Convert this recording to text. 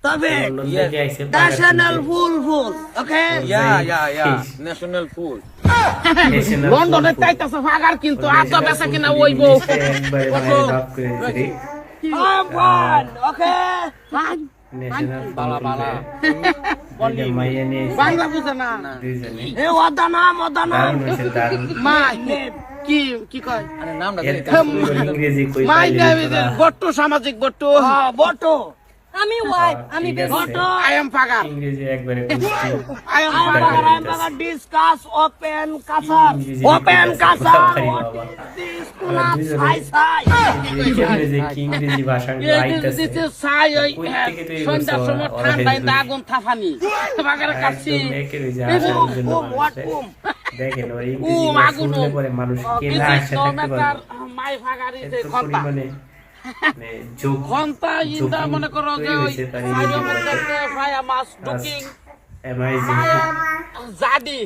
তবে Yes. national full, okay? Yeah. National food. লন্ডনে চাইতেছে ফাগার কিন্তু আর তো বেচা কিনা ওইব One, okay? বালা বাংলা বুঝে না Hey, Wadana. মাই কি কি কয় আরে নামটা মাই নেম ইজ বট্টু সামাজিক বট্টু Boto. আমি ওয়াইফ আমি Boto. আই এম ফাগার ইংরেজি একবারে I am I'm ফাগার gonna discuss open kasar. Open kasar. This kuna sai. ইংরেজি ভাষা আইতাছে দিতে চাই ওই সন্ধ্যার সময় ঠান্ডায় আগুন থাফানি ফাগারে কাটছি What boom? দেখেন ওই আগুন শুনলে পরে মানুষ কেলা আসে থাকতে পারে মাই ফাগারি এত ঘন্টা পরিমাণে যোগ ঘন্টা ইন্দা মনে করো যে ওই সাইডের মধ্যে ভাই মাস ডুকিং অ্যামাইজিং জাডি